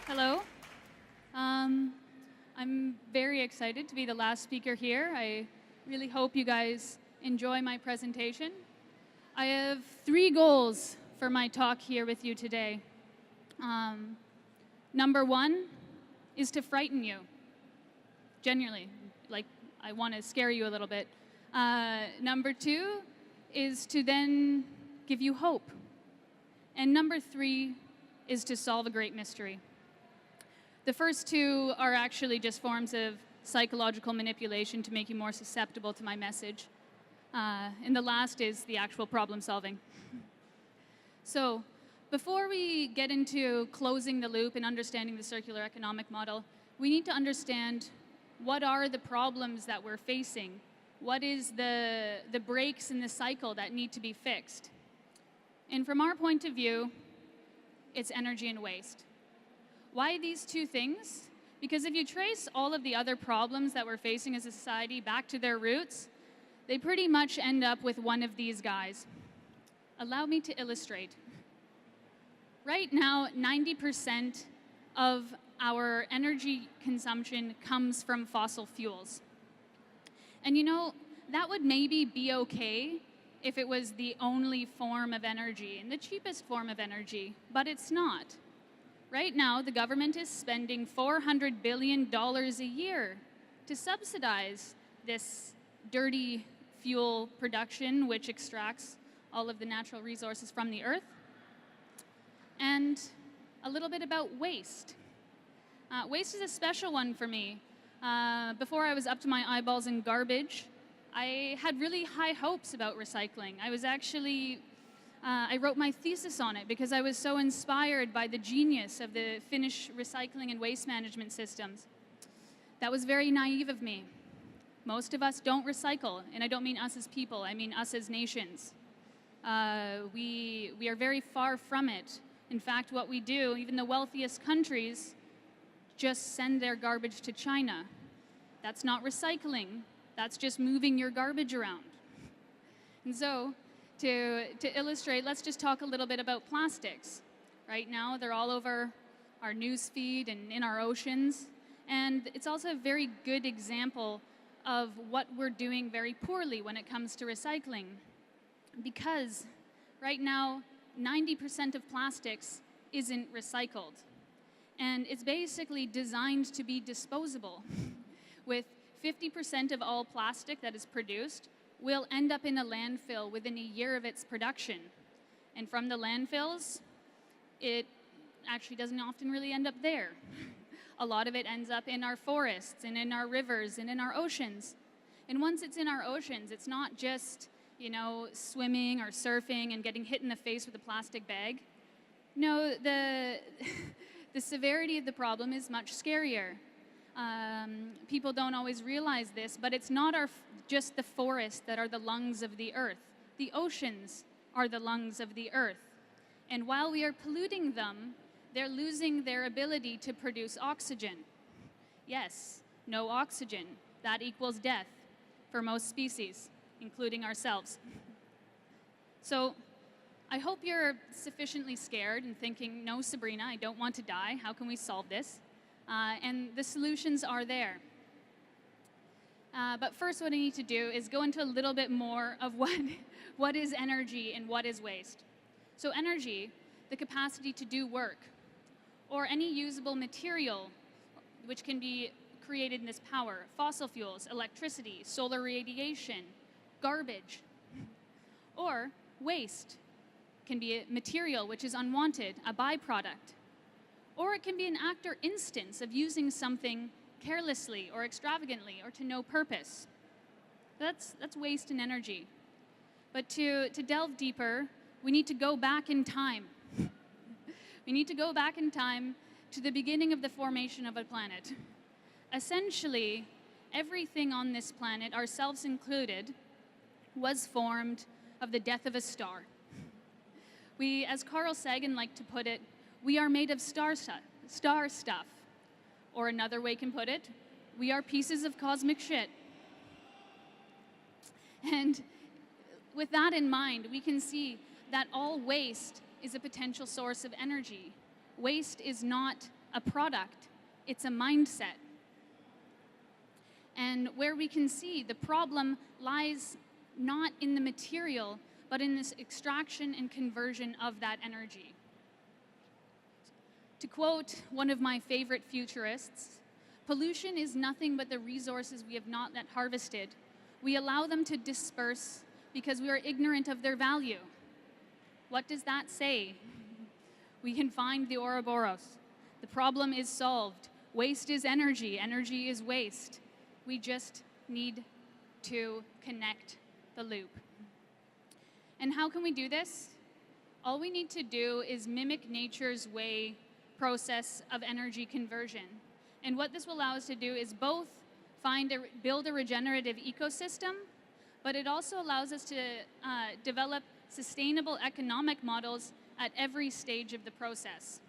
Hello. I'm very excited to be the last speaker here. I really hope you guys enjoy my presentation. I have three goals for my talk here with you today. Number one is to frighten you, genuinely, like I want to scare you a little bit. Number two is to then give you hope. And number three is to solve a great mystery. The first two are actually just forms of psychological manipulation to make you more susceptible to my message. And the last is the actual problem solving. So before we get into closing the loop and understanding the circular economic model, we need to understand what are the problems that we're facing. What is the breaks in the cycle that need to be fixed? And from our point of view, it's energy and waste. Why these two things? Because if you trace all of the other problems that we're facing as a society back to their roots, they pretty much end up with one of these guys. Allow me to illustrate. Right now, 90% of our energy consumption comes from fossil fuels. And you know, that would maybe be okay if it was the only form of energy and the cheapest form of energy, but it's not. Right now, the government is spending $400 billion a year to subsidize this dirty fuel production, which extracts all of the natural resources from the earth. And a little bit about waste. Waste is a special one for me. Before I was up to my eyeballs in garbage, I had really high hopes about recycling. I wrote my thesis on it because I was so inspired by the genius of the Finnish recycling and waste management systems. That was very naive of me. Most of us don't recycle, and I don't mean us as people, I mean us as nations. We are very far from it. In fact, what we do, even the wealthiest countries, just send their garbage to China. That's not recycling, that's just moving your garbage around. And so, to illustrate, let's just talk a little bit about plastics. Right now, they're all over our news feed and in our oceans. And it's also a very good example of what we're doing very poorly when it comes to recycling. Because right now, 90% of plastics isn't recycled. And it's basically designed to be disposable. With 50% of all plastic that is produced will end up in a landfill within a year of its production. And from the landfills, it actually doesn't often really end up there. A lot of it ends up in our forests and in our rivers and in our oceans. And once it's in our oceans, it's not just, you know, swimming or surfing and getting hit in the face with a plastic bag. No, the severity of the problem is much scarier. People don't always realize this, but it's not just the forests that are the lungs of the earth. The oceans are the lungs of the earth. And while we are polluting them, they're losing their ability to produce oxygen. Yes, no oxygen. That equals death for most species, including ourselves. So I hope you're sufficiently scared and thinking, no, Sabrina, I don't want to die. How can we solve this? And the solutions are there. But first, what I need to do is go into a little bit more of what is energy and what is waste. So energy, the capacity to do work, or any usable material which can be created in this power, fossil fuels, electricity, solar radiation, garbage. Or waste can be a material which is unwanted, a byproduct. Or it can be an act or instance of using something carelessly or extravagantly or to no purpose. That's waste and energy. But to delve deeper, we need to go back in time. We need to go back in time to the beginning of the formation of a planet. Essentially, everything on this planet, ourselves included, was formed of the death of a star. We, as Carl Sagan liked to put it, we are made of star stuff. Or another way can put it, we are pieces of cosmic shit. And with that in mind, we can see that all waste is a potential source of energy. Waste is not a product, it's a mindset. And where we can see the problem lies not in the material, but in this extraction and conversion of that energy. To quote one of my favorite futurists, pollution is nothing but the resources we have not yet harvested. We allow them to disperse because we are ignorant of their value. What does that say? We can find the Ouroboros. The problem is solved. Waste is energy. Energy is waste. We just need to connect the loop. And how can we do this? All we need to do is mimic nature's process of energy conversion. And what this will allow us to do is both build a regenerative ecosystem, but it also allows us to develop sustainable economic models at every stage of the process.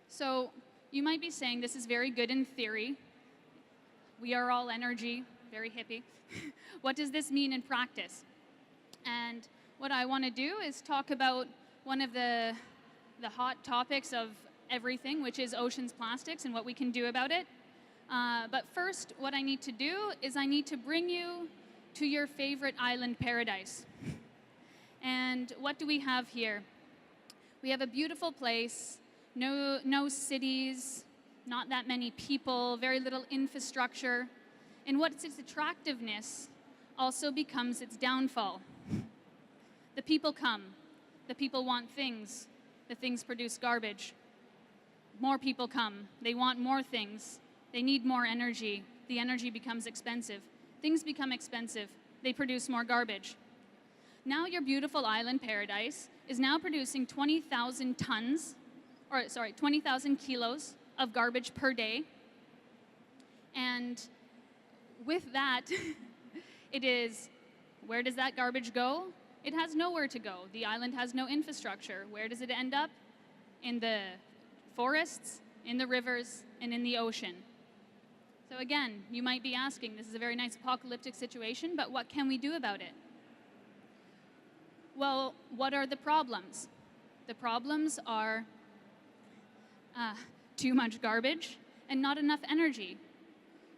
So you might be saying this is very good in theory. We are all energy, very hippie. What does this mean in practice? And what I want to do is talk about one of the hot topics of everything, which is oceans plastics and what we can do about it. But first, what I need to do is I need to bring you to your favorite island paradise. And what do we have here? We have a beautiful place, no cities, not that many people, very little infrastructure. And what's its attractiveness also becomes its downfall. The people come, the people want things, the things produce garbage. More people come, they want more things, they need more energy, the energy becomes expensive. Things become expensive, they produce more garbage. Now your beautiful island paradise is now producing 20,000 kilos of garbage per day. And with that, where does that garbage go? It has nowhere to go. The island has no infrastructure. Where does it end up? In the forests, in the rivers, and in the ocean. So again, you might be asking, this is a very nice apocalyptic situation, but what can we do about it? Well, what are the problems? The problems are too much garbage and not enough energy.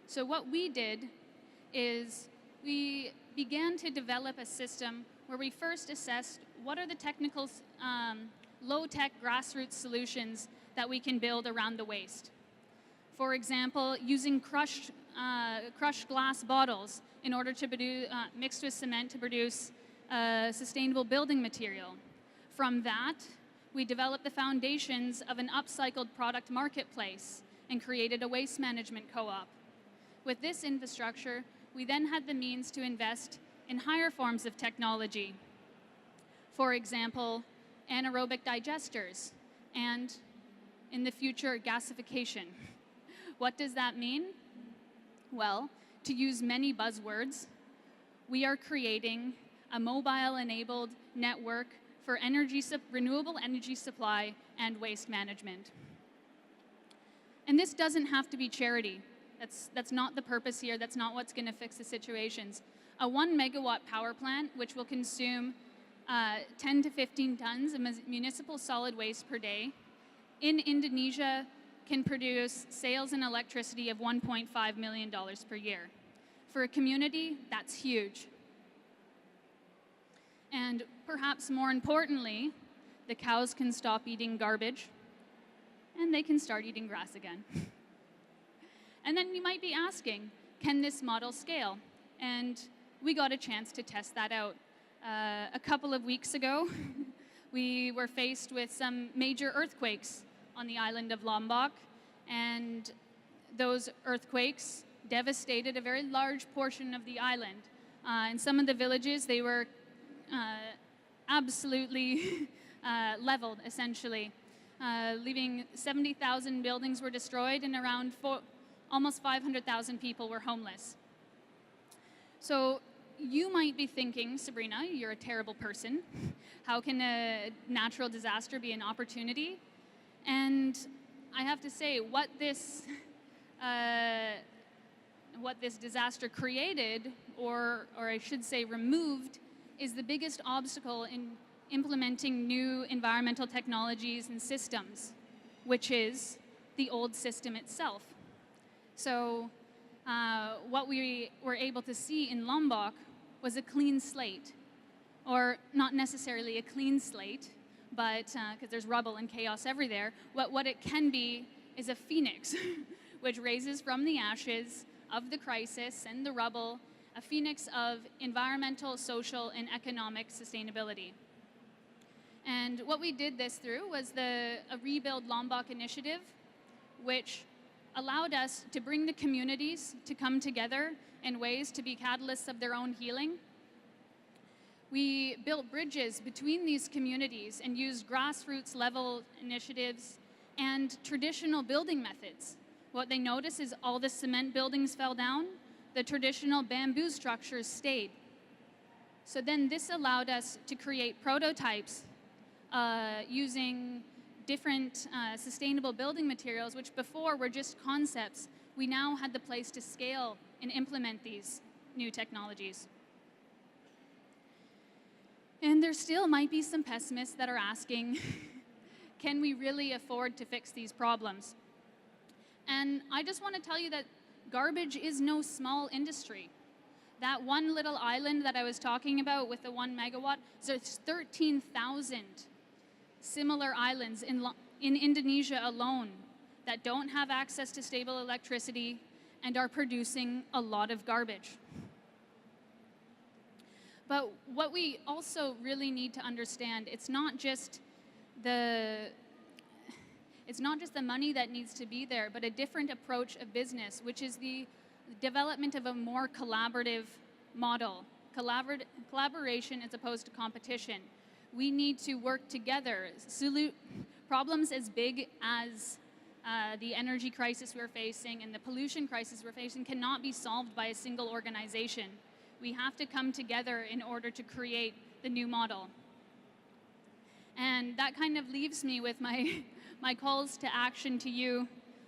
So what we did is we began to develop a system where we first assessed what are the technical, low-tech grassroots solutions that we can build around the waste. For example, using crushed glass bottles in order to produce, mixed with cement to produce sustainable building material. From that, we developed the foundations of an upcycled product marketplace and created a waste management co-op. With this infrastructure, we then had the means to invest in higher forms of technology. For example, anaerobic digesters and, in the future, gasification. What does that mean? Well, to use many buzzwords, we are creating a mobile-enabled network for renewable energy supply and waste management. And this doesn't have to be charity. That's not the purpose here. That's not what's going to fix the situations. A 1 megawatt power plant, which will consume 10 to 15 tons of municipal solid waste per day, in Indonesia can produce sales and electricity of $1.5 million per year. For a community, that's huge. And perhaps more importantly, the cows can stop eating garbage and they can start eating grass again. And then you might be asking, can this model scale? And we got a chance to test that out. A couple of weeks ago, we were faced with some major earthquakes on the island of Lombok, and those earthquakes devastated a very large portion of the island. In some of the villages, they were absolutely leveled, essentially, leaving 70,000 buildings were destroyed and around almost 500,000 people were homeless. So you might be thinking, Sabrina, you're a terrible person. How can a natural disaster be an opportunity? And I have to say, what this disaster created, or I should say removed, is the biggest obstacle in implementing new environmental technologies and systems. which is the old system itself. So what we were able to see in Lombok was a clean slate, or not necessarily a clean slate, but because there's rubble and chaos everywhere, what it can be is a phoenix, which raises from the ashes of the crisis and the rubble, a phoenix of environmental, social, and economic sustainability. And what we did this through was a Rebuild Lombok initiative, which allowed us to bring the communities to come together in ways to be catalysts of their own healing. We built bridges between these communities and used grassroots level initiatives and traditional building methods. What they noticed is all the cement buildings fell down, the traditional bamboo structures stayed. So then this allowed us to create prototypes using different sustainable building materials, which before were just concepts. We now had the place to scale and implement these new technologies. And there still might be some pessimists that are asking, can we really afford to fix these problems? And I just want to tell you that garbage is no small industry. That one little island that I was talking about with the 1 megawatt, there's 13,000 similar islands in Indonesia alone that don't have access to stable electricity and are producing a lot of garbage. But what we also really need to understand, it's not just the money that needs to be there, but a different approach of business, which is the development of a more collaborative model. Collaboration as opposed to competition. We need to work together. Problems as big as the energy crisis we're facing and the pollution crisis we're facing cannot be solved by a single organization. We have to come together in order to create the new model. And that kind of leaves me with my calls to action to you,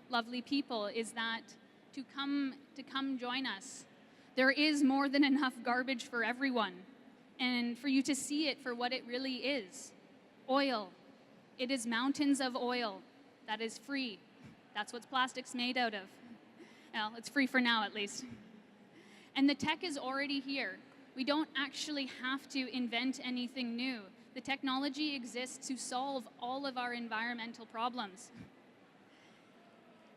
lovely people, is that to come join us. There is more than enough garbage for everyone, and for you to see it for what it really is. Oil. It is mountains of oil that is free. That's what plastic's made out of. Well, it's free for now, at least. And the tech is already here. We don't actually have to invent anything new. The technology exists to solve all of our environmental problems.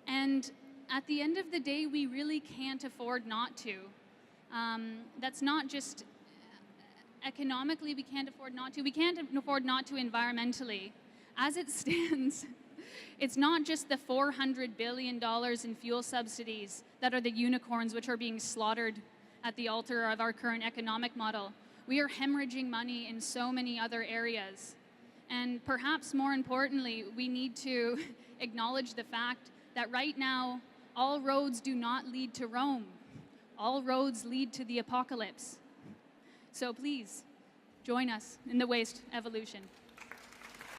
And at the end of the day, we really can't afford not to. That's not just economically, we can't afford not to. We can't afford not to environmentally. As it stands, it's not just the $400 billion in fuel subsidies that are the unicorns which are being slaughtered at the altar of our current economic model. We are hemorrhaging money in so many other areas. And perhaps more importantly, we need to acknowledge the fact that right now, all roads do not lead to Rome. All roads lead to the apocalypse. So please, join us in the waste evolution.